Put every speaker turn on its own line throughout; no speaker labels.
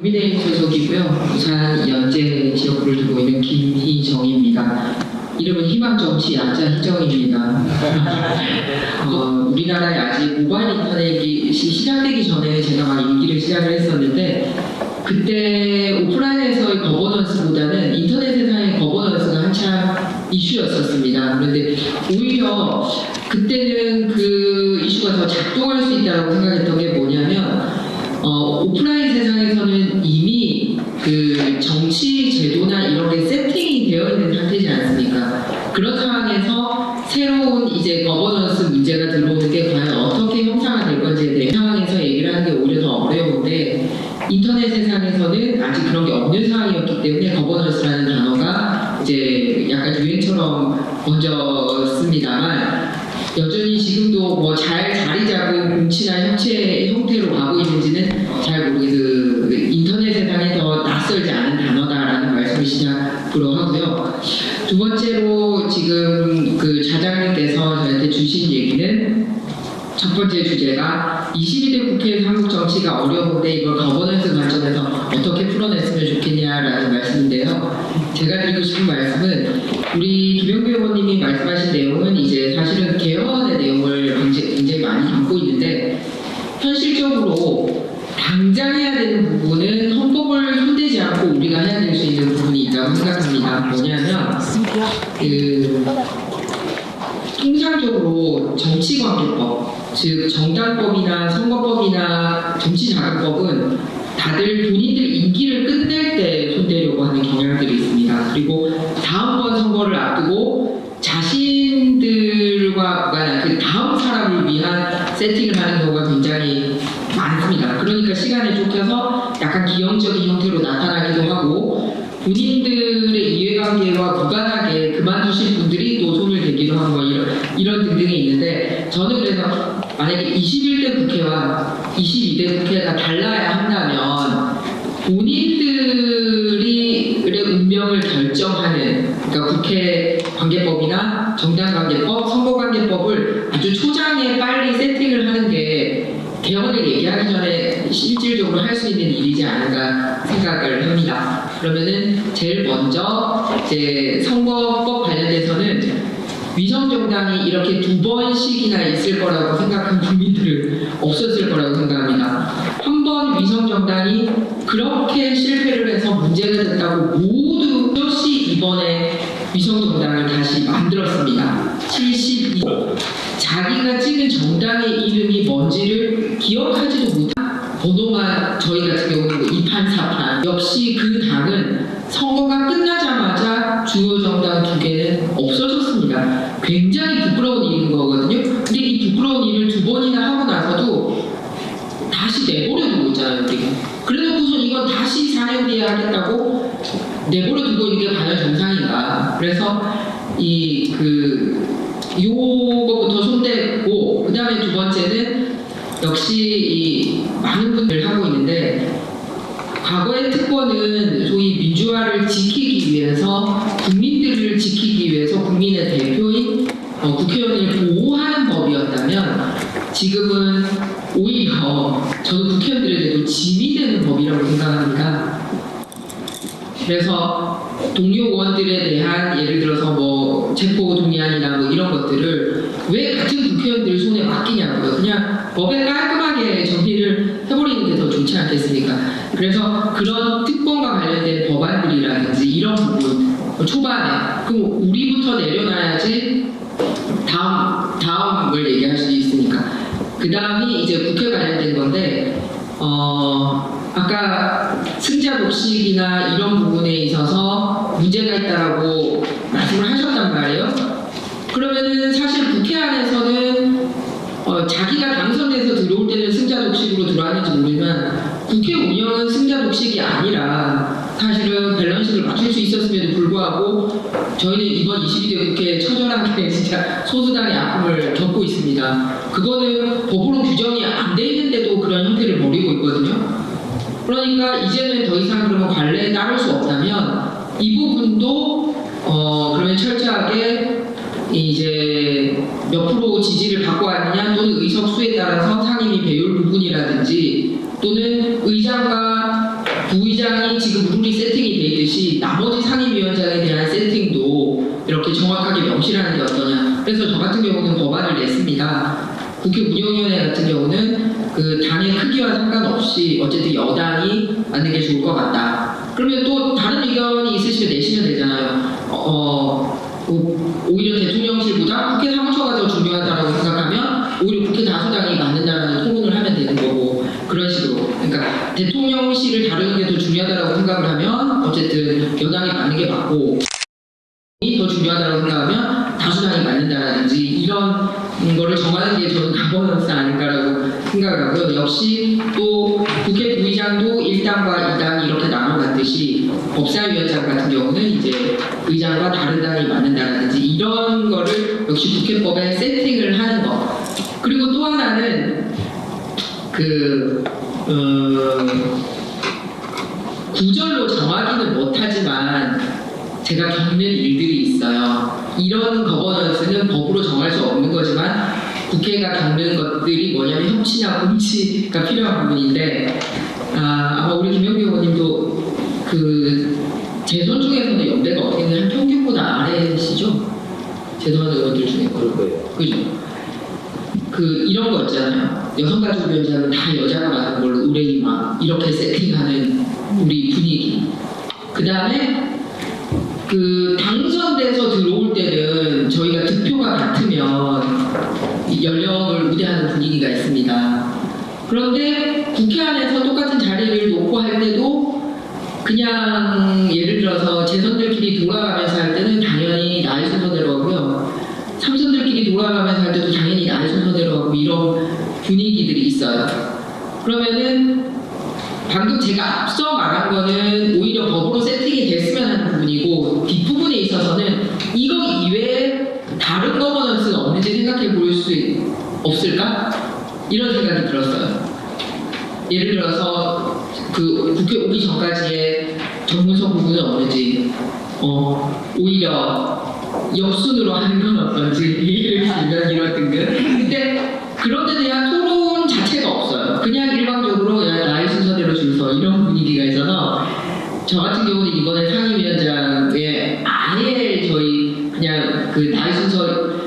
국민의힘 소속이고요. 부산 연재 지역구를 두고 있는 김희정입니다. 이름은 희망정치 약자 희정입니다. 우리나라에 아직 모바일 인터넷이 시작되기 전에 제가 막 임기를 시작을 했었는데, 그때 오프라인에서의 거버넌스보다는 인터넷 세상의 거버넌스가 한참 이슈였었습니다. 그런데 오히려 그때는 그 이슈가 더 작동할 수 있다고 생각했던 게 뭐냐면, 오프라인 세상에서는 이미 그 정치 제도나 이런 게 세팅이 되어 있는 상태지 않습니까? 그런 상황에서 새로운 이제 거버넌스 문제가 들어오는 게 과연 어떻게 형상화될 건지에 대한 상황에서 얘기를 하는 게 오히려 더 어려운데, 인터넷 세상에서는 아직 그런 게 없는 상황이었기 때문에 거버넌스라는 단어가 이제 약간 유행처럼 번졌습니다만, 여전히 지금도 뭐 잘 자리 잡은 공치나 형태로 가고 있는지는 잘 모르겠어요. 인터넷 세상에 더 낯설지 않은 단어다라는 말씀을 시작으로 하고요. 두 번째로 지금 그 자장님께서 저한테 주신 얘기는, 첫 번째 주제가 22대 국회에서 한국 정치가 어려운데 이걸 거버넌스 관점에서 어떻게 풀어냈으면 좋겠냐라는 말씀인데요. 제가 드리고 싶은 말씀은, 우리 김영규 의원님이 말씀하신 내용은 이제 사실은 개헌의 내용을 굉장히 많이 담고 있는데, 현실적으로 당장 해야 되는 부분은 헌법을 손대지 않고 우리가 해야 될 수 있는 부분이 있다고 생각합니다. 뭐냐면 통상적으로 정치관계법, 즉 정당법이나 선거법이나 정치자금법은 다들 본인들 임기를 끝낼 때 손대려고 하는 경향들이 있습니다. 그리고 다음번 선거를 앞두고 자신들과 무관한 그 다음 사람을 위한 세팅을 하는 경우가 굉장히 많습니다. 그러니까 시간에 쫓겨서 약간 기형적인 형태로 나타나기도 하고, 본인들의 이해관계와 무관하게 그만두신 분들이 또 손을 대기도 하고 뭐 이런 등등이 있는데, 저는 그래서 만약에 21대 국회와 22대 국회가 달라야 한다면 본인들의 운명을 결정하는, 그러니까 국회 관계법이나 정당 관계법, 선거 관계법을 아주 초장에 빨리 세팅을 하는 게 개헌을 얘기하기 전에 실질적으로 할 수 있는 일이지 않을까 생각을 합니다. 그러면은 제일 먼저 이제 선거법 관련돼서는 위성정당이 이렇게 두 번씩이나 있을 거라고 생각한 국민들은 없었을 거라고 생각합니다. 한 번 위성정당이 그렇게 실패를 해서 문제가 됐다고 모두 역시 이번에 위성정당을 다시 만들었습니다. 72. 자기가 찍은 정당의 이름이 뭔지를 기억하지도 못한 번호만 저희 같은 경우는 2판, 4판. 역시 그 당은 선거가 끝나자마자 주요 정당 2개는 없어졌습니다. 굉장히 부끄러운 일인 거거든요. 근데 이 부끄러운 일을 2번이나 하고 나서도 다시 내버려두고 있잖아요, 우리가. 그래놓고선 이건 다시 4년 뒤에 하겠다고 내버려두고 있는 게 과연 정상인가. 그래서 요거부터 손대고, 그 다음에 두 번째는 역시 많은 분들 하고 있는데, 과거의 특권은 소위 민주화를 지키기 위해서, 국민들을 지키기 위해서 국민의 대표인 국회의원을 보호하는 법이었다면, 지금은 오히려 저는 국회의원들에게도 짐이 되는 법이라고 생각합니다. 그래서 동료 의원들에 대한 예를 들어서 뭐 체포 동의안이나 뭐 이런 것들을 왜 같은 국회의원들 손에 맡기냐고요. 그냥 법에 깔끔하게 정리를 해버리는 게 더 좋지 않겠습니까? 그래서 그런 특권과 관련된 법안들이라든지 이런 부분 초반에, 그럼 우리부터 내려놔야지 다음을 얘기할 수 있으니까. 그 다음이 이제 국회 관련된 건데, 아까 승자 독식이나 이런 부분에 있어서 문제가 있다라고 말씀을 하셨단 말이에요. 그러면은 사실 국회 안에서는 자기가 당선돼서 들어올 때는 승자 독식으로 들어왔는지 모르지만, 국회 운영은 승자 독식이 아니라 사실은 밸런스를 맞출 수 있었음에도 불구하고 저희는 이번 22대 국회에 처절하게 진짜 소수당의 아픔을 겪고 있습니다. 그거는 법으로 규정이 안 돼 있는데도 그런 형태를 벌이고 있거든요. 그러니까 이제는 더 이상 그러면 관례에 따를 수 없다면 이 부분도 그러면 철저하게 이제 몇 프로 지지를 받고 왔느냐, 또는 의석수에 따라서 상임위 배율 부분이라든지, 또는 의장과 부의장이 지금 룰이 세팅이 돼 있듯이 나머지 상임위원장에 대한 세팅도 이렇게 정확하게 명시하는 게 어떠냐. 그래서 저 같은 경우는 법안을 냈습니다. 국회 운영위원회 같은 경우는 그 당의 크기와 상관없이 어쨌든 여당이 맞는 게 좋을 것 같다. 그러면 또 다른 의견이 있으시면 내시면 되잖아요. 오히려 대통령실보다 국회 사무처가 더 중요하다고 생각하면 오히려 국회 다수당이 맞는다라는 토론을 하면 되는 거고, 그런 식으로. 그러니까 대통령실을 다루는 게 더 중요하다고 생각을 하면 어쨌든 여당이 맞는 게 맞고, 더 중요하다고 생각하면 다수당이 맞는다라든지 이런 거를 정하는 게 저는 가버넌스 아닐까라고 생각을 하고요. 역시 또 국회 부의장도 1당과 2당이 이렇게 나눠놨듯이 법사위원장 같은 경우는 이제 의장과 다른 당이 맞는다라든지 이런 거를 역시 국회법에 세팅을 하는 거. 그리고 또 하나는 구절로 정하기는 못하지만 제가 겪는 일들이 있어요. 이런 거버넌스는 법으로 정할 수 없는 거지만 국회가 겪는 것들이 뭐냐면 협치나 공치가 필요한 부분인데, 아마 우리 김영규 의원님도 그 재선 중에서는 연배가 어떻게 되면 평균보다 아래시죠? 재선 의원들 중에 그럴 거예요. 그죠? 이런 거 있잖아요. 여성가족위원장은 다 여자가 많은 걸로 의뢰인만 이렇게 세팅하는 우리 분위기. 그 다음에 당선돼서 들어올 때는 저희가 득표가 같으면 연령을 우대하는 분위기가 있습니다. 그런데 국회 안에서 똑같은 자리를 놓고 할 때도 그냥 예를 들어서 재선들끼리 돌아가면서 할 때는 당연히 나이 순서대로 하고요. 삼선들끼리 돌아가면서 할 때도 당연히 나이 순서대로 하고 이런 분위기들이 있어요. 그러면은 방금 제가 앞서 말한 거는 오히려 법으로 세팅이 됐으면 하는 부분이고, 뒷부분에 있어서는 이거 이외에 다른 거버넌스가 없는지 생각해 볼 수 없을까? 이런 생각이 들었어요. 예를 들어서 국회 오기 전까지의 정문서 부분은 없는지, 오히려 역순으로 하는 건 어떤지, 예를 들면 이런 등등. 근데 그런 데 대한 토론 자체가 없어요. 그냥 일방적으로 나이 순서대로 줄 서 이런 분위기가 있어서, 저 같은 경우는 이번에 상임위원장에 아예 저희 그냥 나이 순서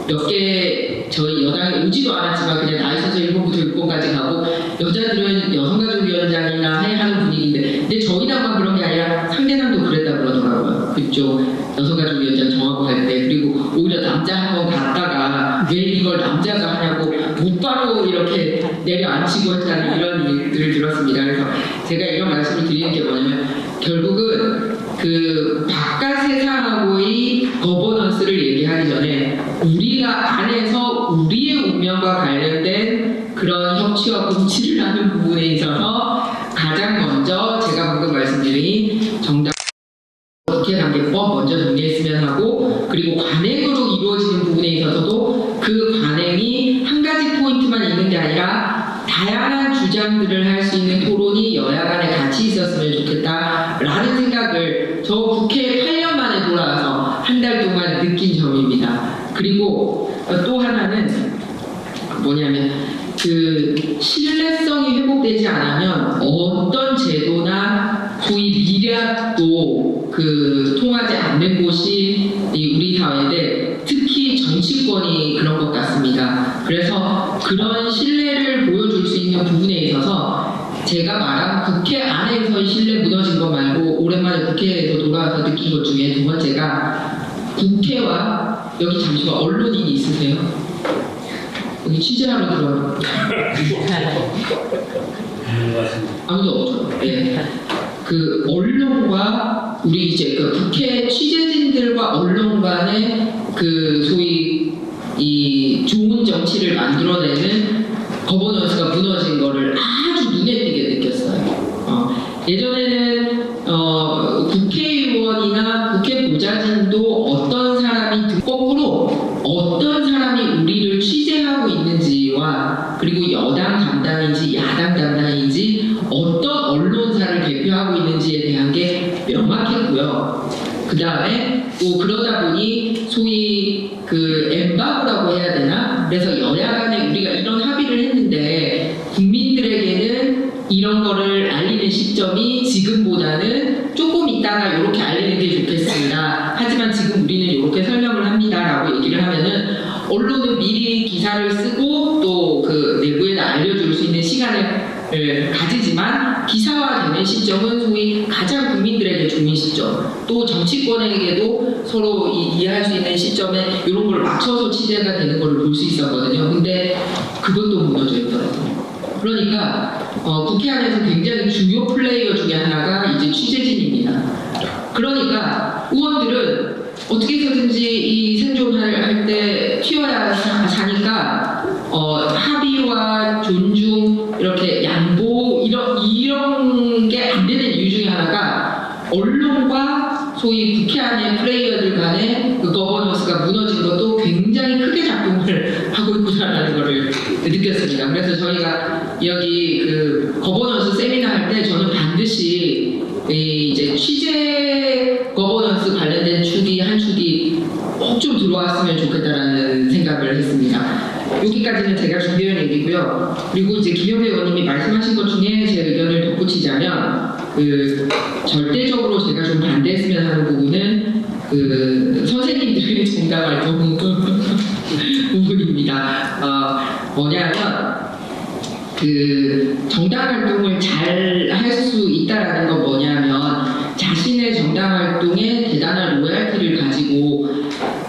몇 개 저희 여당이 오지도 않았지만 그냥 나이 순서 1번부터 6번까지 가고, 여자들은 여성가족위원장이나 하는 분위기인데, 근데 저희 당만 그런 게 아니라 상대당도 그랬다 그러더라고요. 그쪽 여성가족위원장 정하고 할 때. 그리고 오히려 남자 한 번 갔다가 왜 이걸 남자가 하냐고 곧바로 이렇게 내려앉히고 했다는 이런 일들을 들었습니다. 그래서 제가 이런 말씀을 드리는 게 뭐냐면, 결국은 바깥 세상하고의 거버넌스를 얘기하기 전에 우리가 안에서 우리의 운명과 관련된 그런 협치와 공치를 하는 부분에 있어서 가장 먼저 제가 방금 말씀드린 정당 국회관계법 먼저 정리했으면 하고, 그리고 관행으로 이루어지는 부분에 있어서도 그 관행이 한 가지 포인트만 있는 게 아니라 다양한 주장들을 할 수 있는 토론이 여야 간에 같이 있었으면 좋겠다라는 생각을 저 국회에 8년 만에 돌아와서 한 달 동안 느낀 점입니다. 그리고 또 하나는 뭐냐면 신뢰성이 회복되지 않으면 어떤 제도나 소위 미래학도 통하지 않는 곳이 우리 사회인데, 특히 정치권이 그런 것 같습니다. 그래서 그런 신뢰를 보여줄 수 있는 부분에 있어서 제가 말한 국회 안에서의 신뢰 무너진 것 말고 오랜만에 국회에서 돌아와서 느낀 것 중에 두 번째가, 국회와 여기 잠시만 언론인이 있으세요? 여기 취재하러 들어와요. 아무도 없죠. 예. 언론과 우리 이제 국회 취재진들과 언론 간의 소위 이 좋은 정치를 만들어내는 거버넌스가 무너진 거를 아주 눈에 띄게 느꼈어요. 예전에는 국회의원이나 국회 보좌진도 어떤 사람이 거꾸로 어떤 사람이 우리를 취재하고 있는지와, 그리고 여당 담당인지 야당 담당인지 어떤 언론사를 대표하고 있는지에 대한 게 명확했고요. 그 다음에 또 그러다 보니 소위 엠바고라고 해야 되나? 그래서 여야 간에 우리가 이런 합의를 했는데 국민들에게는 이런 거를 알리는 시점이 지금 지금보다는 조금 있다가 이렇게 알리는 게 좋겠습니다. 하지만 지금 우리는 이렇게 설명을 합니다라고 얘기를 하면은 언론은 미리 기사를 쓰고 또 그 내부에다 알려줄 수 있는 시간을 가지지만 기사화되는 시점은 소위 가장 국민들에게 좋은 시점, 또 정치권에게도 서로 이해할 수 있는 시점에 이런 걸 맞춰서 취재가 되는 걸 볼 수 있었거든요. 근데 그것도 무너져 있더라고요. 그러니까 국회 안에서 굉장히 중요 플레이어 중에 하나가 이제 취재진입니다. 그러니까 의원들은 어떻게 해서든지 이 생존할 때 튀어야 사니까 합의와 존중, 이렇게 양보 이런 게 안 되는 이유 중에 하나가 언론과 소위 국회 안의 플레이어들 간의 그 거버넌스가 무너진 것도 굉장히 크게 작동을 하고 있구나라는 것을 느꼈습니다. 그래서 저희가 여기 그 거버넌스 세미나 할 때 저는 반드시 이제 취재 거버넌스 관련된 축이 한 축이 꼭 좀 들어왔으면 좋겠다라는 생각을 했습니다. 여기까지는 제가 준비한 얘기고요. 그리고 이제 김영배 의원님이 말씀하신 것 중에 제 의견을 덧붙이자면 그 절대적으로 제가 좀 반대했으면 하는 부분은 그 선생님들의 정당 활동 부분입니다. 뭐냐면 그 정당 활동을 잘 할 수 있다라는 건 뭐냐면 자신의 정당 활동에 대단한 로얄티를 가지고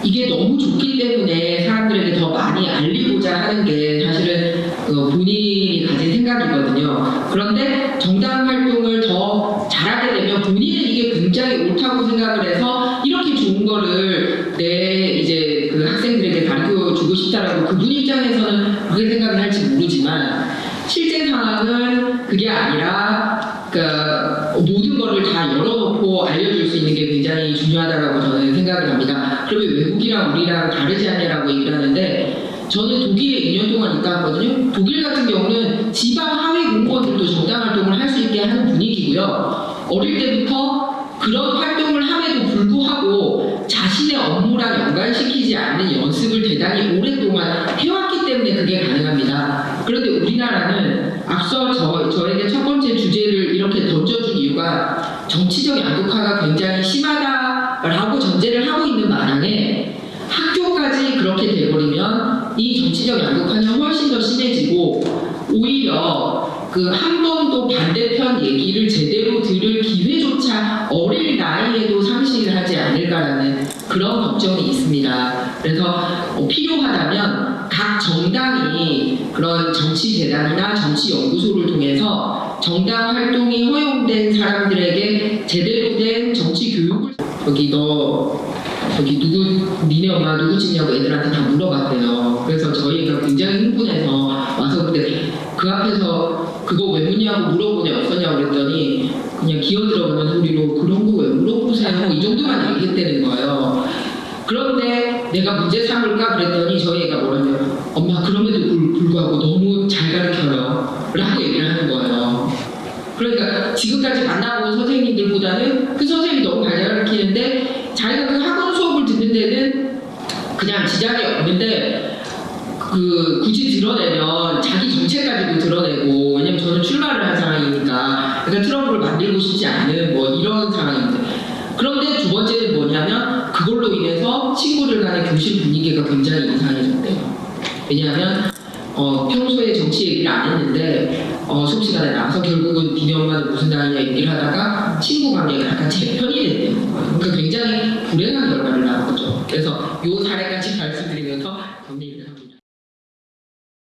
이게 너무 좋기 때문에 사람들에게 더 많이 알리고자 하는 게 사실은 본인이 가진 생각이거든요. 그런데 정당 활동을 더 잘하게 되면 본인은 이게 굉장히 옳다고 생각을 해서 이렇게 좋은 거를 내 이제 그 학생들에게 가르쳐 주고 싶다라고 그분 입장에서는 그렇게 생각을 할지 모르지만 실제 상황은 그게 아니라 그러니까 모든 거를 다 열어놓고 알려줄 수 있는 게 굉장히 중요하다고 저는 생각을 합니다. 그러면 외국이랑 우리랑 다르지 않냐라고 얘기를 하는데 저는 독일에 2년 동안 있다 왔거든요. 독일 같은 경우는 지방 하위 공무원들도 정당 활동을 할 수 있게 하는 분위기고요. 어릴 때부터 그런 활동을 함에도 불구하고 자신의 업무랑 연관시키지 않는 연습을 대단히 오랫동안 해왔기 때문에 그게 가능합니다. 그런데 우리나라는 앞서 저에게 첫 번째 주제를 이렇게 던져준 이유가 정치적 양극화가 굉장히 심하다라고 전제를 하고 있는 마당에 학교까지 그렇게 돼버리면 이 정치적 양극화는 훨씬 더 심해지고 오히려 그 한 번도 반대편 얘기를 제대로 들을 기회조차 어릴 나이에도 상실을 하지 않을까라는 그런 걱정이 있습니다. 그래서 필요하다면 각 정당이 그런 정치재단이나 정치연구소를 통해서 정당 활동이 허용된 사람들에게 제대로 된 정치 교육을 저기 누구 니네 엄마 누구 집냐고 애들한테 다 물어봤대요. 그래서 저희가 굉장히 흥분해서 와서 근데 그 앞에서 그거 왜 묻냐고 물어본 애 없었냐고 그랬더니 그냥 기어들어가는 소리로 그런 거 왜 물어보세요 이 정도만 얘기했다는 거예요. 그런데 내가 문제 삼을까 그랬더니 저희 애가 뭐라냐면 엄마 그럼에도 불구하고 너무 잘 가르쳐요 라고 얘기를 하는 거예요. 그러니까 지금까지 만나본 선생님들보다는 그 선생님이 너무 잘 가르치는데 자기가 그 학원 수업을 듣는 데는 그냥 지장이 없는데 그 굳이 드러내면 자기 정체까지도 드러내고 왜냐면 저는 출마를 한 상황이니까 그러니까 트러블을 만들고 싶지 않은 뭐 이런 상황인데 그런데 두 번째는 뭐냐면 그걸로 인해서 친구들 간의 교실 분위기가 굉장히 이상해졌대요. 왜냐하면 평소에 정치 얘기를 안 했는데 수업 시간에 나와서 결국은 니네 엄마는 무슨 당이냐 얘기를 하다가 친구 관계가 약간 제 편이 됐대요. 그러니까 굉장히 불행한 결과를 낳은 거죠. 그래서 이 사례까지 말씀드리고